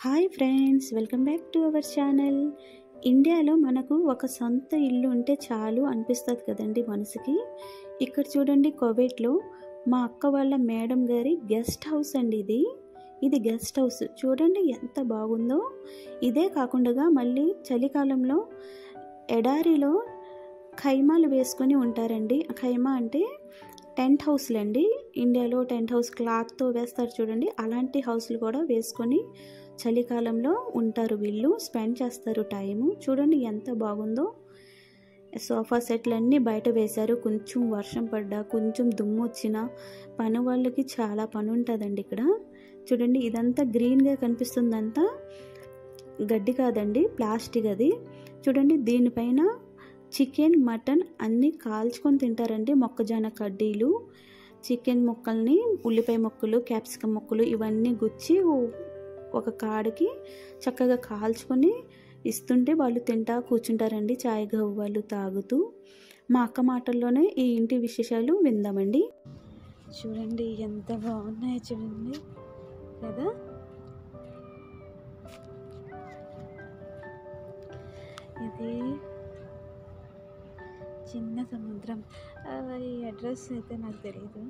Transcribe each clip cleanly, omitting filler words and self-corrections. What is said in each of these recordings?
Hi friends, welcome back to our channel. ఇండియాలో మనకు ఒక సొంత ఇల్లు ఉంటే చాలు అనిపిస్తుంది కదండి మనసుకి. ఇక్కడ చూడండి, కువైట్లో మా అక్క వాళ్ళ మేడం గారి గెస్ట్ హౌస్ అండి ఇది గెస్ట్ హౌస్. చూడండి ఎంత బాగుందో. ఇదే కాకుండా మళ్ళీ చలికాలంలో ఎడారిలో ఖైమాలు వేసుకొని ఉంటారండి. ఖైమా అంటే టెంట్ హౌస్లు అండి. ఇండియాలో టెంట్ హౌస్ క్లాత్తో వేస్తారు చూడండి, అలాంటి హౌస్లు కూడా వేసుకొని చలికాలంలో ఉంటారు. వీళ్ళు స్పెండ్ చేస్తారు టైము. చూడండి ఎంత బాగుందో. సోఫా సెట్లు అన్నీ బయట వేశారు. కొంచెం వర్షం పడ్డా, కొంచెం దుమ్ము వచ్చినా పని వాళ్ళకి చాలా పని ఉంటుందండి ఇక్కడ. చూడండి ఇదంతా గ్రీన్గా కనిపిస్తుందంతా గడ్డి కాదండి, ప్లాస్టిక్ అది. చూడండి దీనిపైన చికెన్, మటన్ అన్నీ కాల్చుకొని తింటారండి. మొక్కజొన్న కడ్డీలు, చికెన్ ముక్కల్ని, ఉల్లిపాయ ముక్కలు, క్యాప్సికమ్ ముక్కలు ఇవన్నీ గుచ్చి ఒక కాడికి చక్కగా కాల్చుకొని ఇస్తుంటే వాళ్ళు తింటా కూర్చుంటారండి, చాయ్ గవ్వలు తాగుతూ. మా అక్క మాటల్లోనే ఈ ఇంటి విశేషాలు విందామండి. చూడండి ఎంత బాగున్నాయి చూడండి కదా. ఇది చిన్న సముద్రం. ఈ అడ్రస్ అయితే నాకు తెలియదు.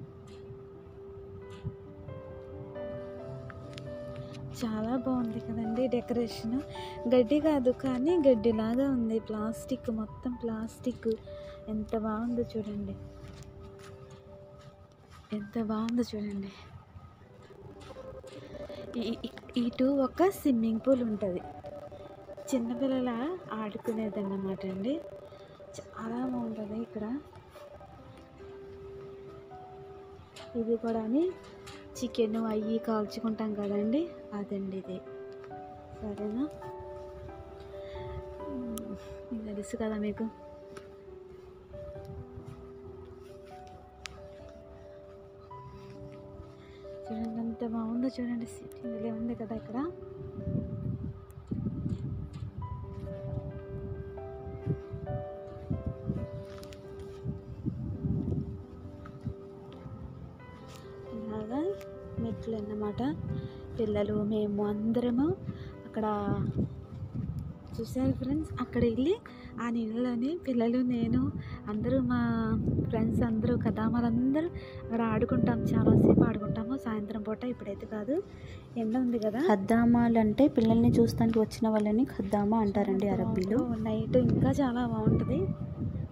చాలా బాగుంది కదండి డెకరేషన్. గడ్డి కాదు కానీ గడ్డిలాగా ఉంది, ప్లాస్టిక్, మొత్తం ప్లాస్టిక్. ఎంత బాగుందో చూడండి, ఎంత బాగుందో చూడండి. ఇటు ఒక స్విమ్మింగ్ పూల్ ఉంటుంది, చిన్నపిల్లల ఆడుకునేది అన్నమాట అండి. చాలా బాగుంటుంది ఇక్కడ. ఇది కూడా చికెన్ అవి కాల్చుకుంటాం కదండి, అదండి ఇది. సరేనా, తెలుసు కదా మీకు. చూడండి ఎంత బాగుందో చూడండి. సిటీ ఉంది కదా ఇక్కడ. ఇలాగా మెట్లు అన్నమాట. పిల్లలు మేము అందరము అక్కడ చూసారు ఫ్రెండ్స్. అక్కడ వెళ్ళి ఆ నీళ్ళలోని పిల్లలు, నేను, అందరూ మా ఫ్రెండ్స్ అందరూ కదామలందరూ అక్కడ ఆడుకుంటాం. చాలాసేపు ఆడుకుంటాము సాయంత్రం పూట. ఇప్పుడైతే కాదు, ఎండ ఉంది కదా. ఖద్దామాలు అంటే పిల్లల్ని చూస్తానికి వచ్చిన వాళ్ళని ఖద్దామా అంటారండి అరబ్బీలో. నైట్ ఇంకా చాలా బాగుంటుంది,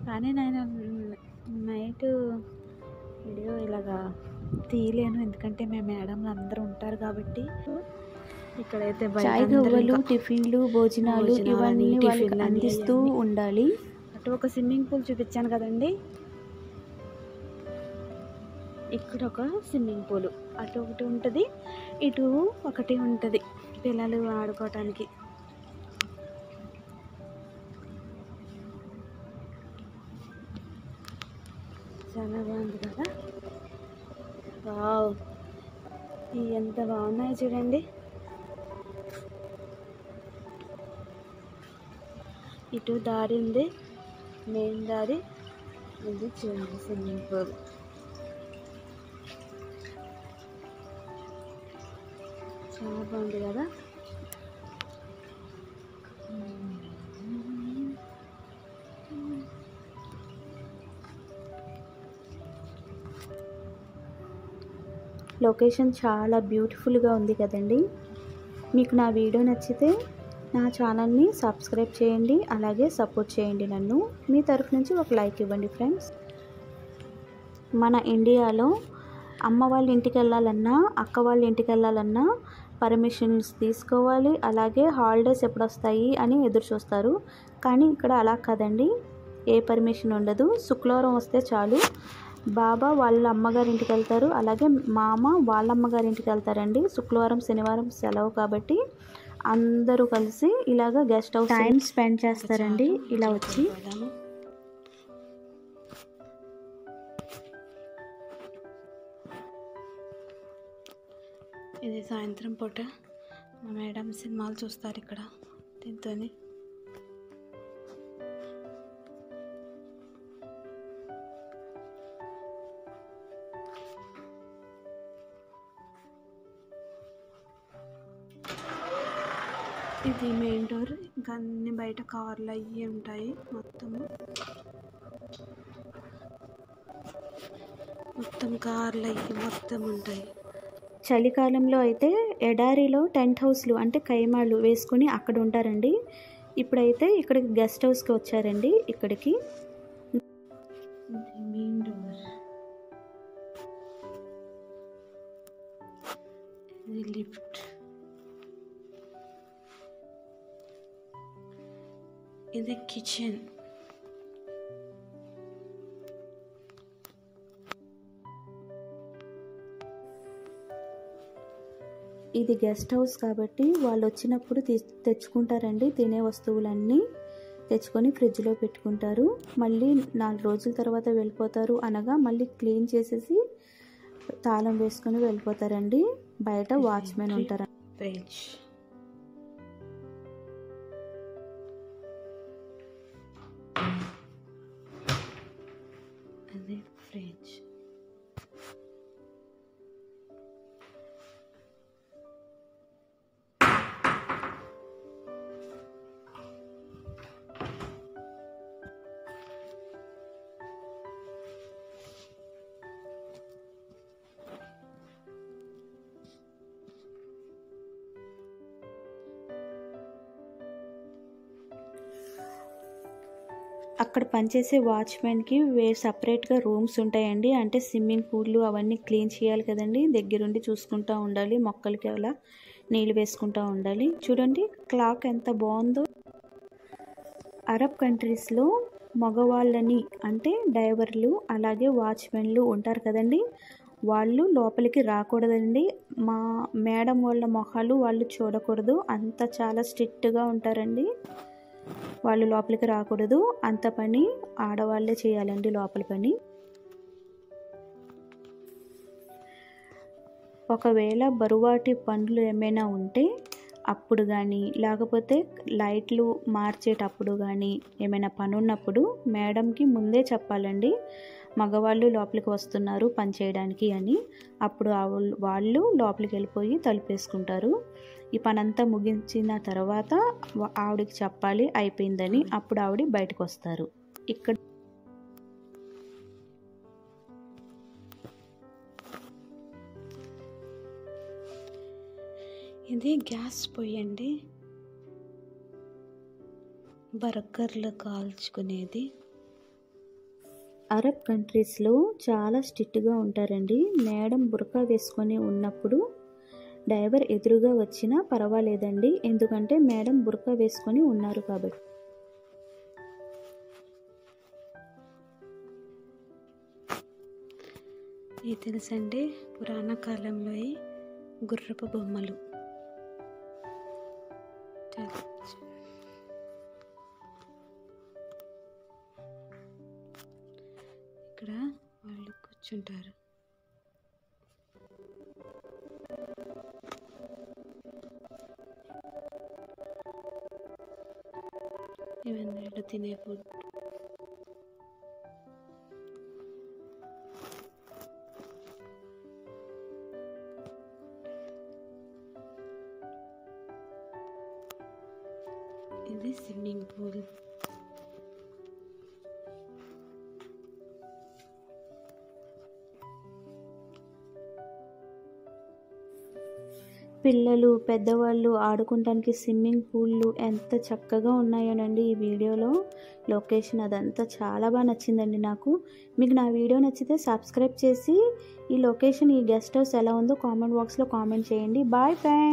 కానీ నేను నైట్ వీడియో ఇలాగా తీయలేను, ఎందుకంటే మేము మేడంలు అందరూ ఉంటారు కాబట్టి. ఇక్కడైతే చాయ్ గవ్వలు, టిఫిన్లు, భోజనాలు ఇవన్నీ వాళ్ళకి అందిస్తూ ఉండాలి. అటు ఒక స్విమ్మింగ్ పూల్ చూపించాను కదండి, ఇక్కడ ఒక స్విమ్మింగ్ పూల్, అటు ఒకటి ఉంటుంది, ఇటు ఒకటి ఉంటుంది పిల్లలు ఆడుకోవటానికి. చాలా బాగుంది కదా. వావ్, ఎంత బాగున్నాయో చూడండి. ఇటు దారి ఉంది, మెయిన్ దారి ఇది. చూడండి స్విమ్మింగ్ పూల్. చాలా బాగుంది కదా. లొకేషన్ చాలా బ్యూటిఫుల్గా ఉంది కదండి. మీకు నా వీడియో నచ్చితే నా ఛానల్ని సబ్స్క్రైబ్ చేయండి, అలాగే సపోర్ట్ చేయండి నన్ను. మీ తరఫు నుంచి ఒక లైక్ ఇవ్వండి ఫ్రెండ్స్. మన ఇండియాలో అమ్మ వాళ్ళ ఇంటికి వెళ్ళాలన్నా, అక్క వాళ్ళ ఇంటికి వెళ్ళాలన్నా పర్మిషన్స్ తీసుకోవాలి, అలాగే హాలిడేస్ ఎప్పుడు వస్తాయి అని ఎదురు చూస్తారు. కానీ ఇక్కడ అలా కాదండి, ఏ పర్మిషన్ ఉండదు. శుక్రవారం వస్తే చాలు, బాబా వాళ్ళ అమ్మగారి ఇంటికి వెళ్తారు, అలాగే మామ వాళ్ళ అమ్మగారి ఇంటికి వెళ్తారండి. శుక్రవారం, శనివారం సెలవు కాబట్టి అందరూ కలిసి ఇలాగ గెస్ట్ హౌస్ టైం స్పెండ్ చేస్తారండి. ఇలా వచ్చి ఇది సాయంత్రం పూట మా మేడం సినిమాలు చూస్తారు ఇక్కడ దీంతోని. ఇది మెయిన్ డోర్. ఇంకా అన్ని బయట కార్లు అయ్యి ఉంటాయి. మొత్తం కార్లు అయ్యి మొత్తం ఉంటాయి. చలికాలంలో అయితే ఎడారిలో టెంట్ హౌస్లు అంటే ఖైమాలు వేసుకుని అక్కడ ఉంటారండి. ఇప్పుడైతే ఇక్కడికి గెస్ట్ హౌస్కి వచ్చారండి. ఇక్కడికి మెయిన్ డోర్, ఇది లిఫ్ట్, ఇది కిచెన్. ఇది గెస్ట్ హౌస్ కాబట్టి వాళ్ళు వచ్చినప్పుడు తెచ్చుకుంటారండి. తినే వస్తువులన్నీ తెచ్చుకొని ఫ్రిడ్జ్లో పెట్టుకుంటారు. మళ్ళీ 4 రోజుల తర్వాత వెళ్ళిపోతారు అనగా మళ్ళీ క్లీన్ చేసేసి తాళం వేసుకొని వెళ్ళిపోతారండి. బయట వాచ్మెన్ ఉంటారు. ఫ్రిడ్జ్, అదే ఫ్రిడ్జ్. అక్కడ పనిచేసే వాచ్మెన్కి సపరేట్గా రూమ్స్ ఉంటాయండి. అంటే స్విమ్మింగ్ పూల్ అవన్నీ క్లీన్ చేయాలి కదండి. దగ్గరుండి చూసుకుంటూ ఉండాలి. మొక్కలకి అలా నీళ్ళు వేసుకుంటూ ఉండాలి. చూడండి క్లాక్ ఎంత బాగుందో. అరబ్ కంట్రీస్లో మగవాళ్ళని అంటే డ్రైవర్లు అలాగే వాచ్మెన్లు ఉంటారు కదండి. వాళ్ళు లోపలికి రాకూడదండి. మా మేడం వాళ్ళ మొహాలు వాళ్ళు చూడకూడదు. అంత చాలా స్ట్రిక్ట్గా ఉంటారండి. వాళ్ళు లోపలికి రాకూడదు. అంత పని ఆడవాళ్ళే చేయాలండి లోపల పని. ఒకవేళ బరువాటి పనులు ఏమైనా ఉంటే అప్పుడు కానీ లేకపోతే లైట్లు మార్చేటప్పుడు కానీ ఏమైనా పని ఉన్నప్పుడు మేడంకి ముందే చెప్పాలండి. మగవాళ్ళు లోపలికి వస్తున్నారు పని చేయడానికి అని. అప్పుడు వాళ్ళు లోపలికి వెళ్ళిపోయి తలుపేసుకుంటారు. ఈ పని అంతా ముగించిన తర్వాత ఆవిడకి చెప్పాలి అయిపోయిందని. అప్పుడు ఆవిడ బయటకు వస్తారు. ఇక్కడ ఇది గ్యాస్ పొయ్యి అండి. బర్గర్లు కాల్చుకునేది. అరబ్ కంట్రీస్లో చాలా స్ట్రిక్ట్గా ఉంటారండి. మేడం బుర్కా వేసుకొని ఉన్నప్పుడు డ్రైవర్ ఎదురుగా వచ్చినా పర్వాలేదండి. ఎందుకంటే మేడం బుర్కా వేసుకొని ఉన్నారు కాబట్టి. ఇది తెలుసండి, పురాణ కాలంలో గుర్రపు బొమ్మలు. ఇక్కడ వాళ్ళు కూర్చుంటారు. ఇవన్నీ తినే ఫుడ్. ఇది స్విమ్మింగ్ పూల్. పిల్లలు పెద్దవాళ్ళు ఆడుకోవడానికి స్విమ్మింగ్ పూల్లు ఎంత చక్కగా ఉన్నాయోనండి. ఈ వీడియోలో లొకేషన్ అదంతా చాలా బాగా నచ్చిందండి నాకు. మీకు నా వీడియో నచ్చితే సబ్స్క్రైబ్ చేసి ఈ లొకేషన్ ఈ గెస్ట్ హౌస్ ఎలా ఉందో కామెంట్ బాక్స్లో కామెంట్ చేయండి. Bye friends.